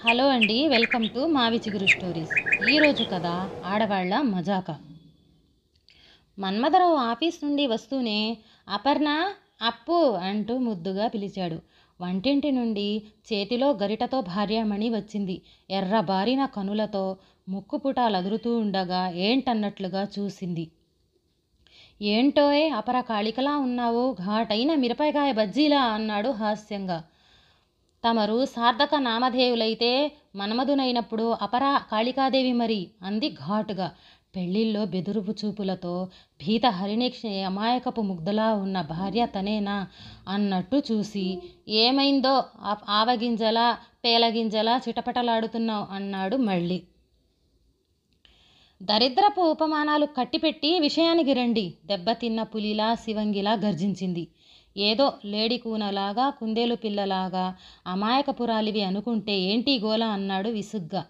Hello అండి, welcome to మావి చిగురు స్టోరీస్. ఈరోజు కథ ఆడవాళ్ల మజాక. మన్మథరావు ఆఫీస్ నుండి వస్తూనే అపర్ణ, అప్పు అంటూ ముద్దుగా పిలిచాడు. వంటింటి నుండి చేతిలో గరిటతో భార్యామణి వచ్చింది. ఎర్రబారిన కనులతో ముక్కుపుటాలదురుతూ ఉండగా ఏంటన్నట్లుగా చూసింది. ఏంటోయ్ అపర కాళికలా ఉన్నావు, ఘాటైన మిరపకాయ బజ్జీలా అన్నాడు హాస్యంగా. తమరు సార్థక నామధేయులైతే మన్మధునైనప్పుడు అపరా కాళికాదేవి మరి, అంది ఘాటుగా. పెళ్లిల్లో బెదురుపు చూపులతో భీత హరిణిక్షి అమాయకపు ముగ్ధలా ఉన్న భార్య తనేనా అన్నట్టు చూసి, ఏమైందో ఆవగింజలా పేలగింజలా చిటపటలాడుతున్నావు అన్నాడు మళ్ళీ. దరిద్రపు ఉపమానాలు కట్టిపెట్టి విషయానికి రండి, దెబ్బతిన్న పులిలా శివంగిలా గర్జించింది. ఏదో లేడి కూనలాగా కుందేలు పిల్లలాగా అమాయకపురాలివి అనుకుంటే ఏంటి గోల అన్నాడు విసుగ్గా.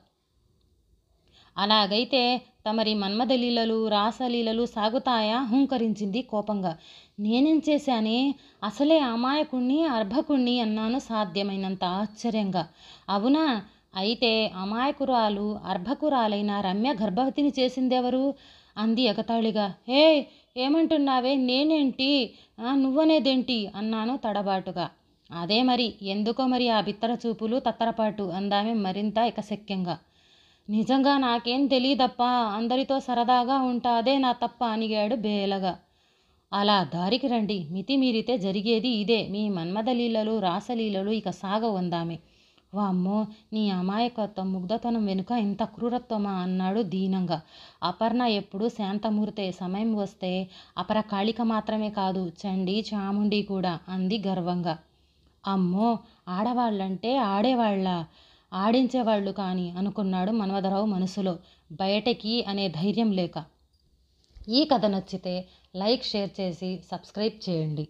అలాగైతే తమరి మన్మథలీలలు రాసలీలలు సాగుతాయా హుంకరించింది కోపంగా. నేనేం చేశానే, అసలే అమాయకుణ్ణి అర్భకుణ్ణి అన్నాను సాధ్యమైనంత ఆశ్చర్యంగా. అవునా, అయితే అమాయకురాలు అర్భకురాలైన రమ్య గర్భవతిని చేసిందెవరు అంది ఎగతాళిగా. హే, ఏమంటున్నావే, నేనేంటి నువ్వనేదేంటి అన్నాను తడబాటుగా. అదే మరి, ఎందుకో మరి ఆ బిత్తర చూపులు తత్తరపాటు అందామె మరింత ఎకశక్యంగా. నిజంగా నాకేం తెలీదప్పా, అందరితో సరదాగా ఉంటా, అదే నా తప్ప అనిగాడు బేలగా. అలా దారికి రండి, మితిమీరితే జరిగేది ఇదే, మీ మన్మథలీలలు రాసలీలలు ఇక సాగవందామె. వామ్మో, నీ అమాయకత్వం ముగ్ధతనం వెనుక ఇంత క్రూరత్వమా అన్నాడు దీనంగా. అపర్ణ ఎప్పుడు శాంతమూర్తే, సమయం వస్తే అపర కాళిక మాత్రమే కాదు, చండి చాముండి కూడా అంది గర్వంగా. అమ్మో, ఆడవాళ్ళంటే ఆడేవాళ్ళ, ఆడించేవాళ్ళు కాని అనుకున్నాడు మన్మథరావు మనసులో, బయటకి అనే ధైర్యం లేక. ఈ కథ నచ్చితే లైక్, షేర్ చేసి సబ్స్క్రైబ్ చేయండి.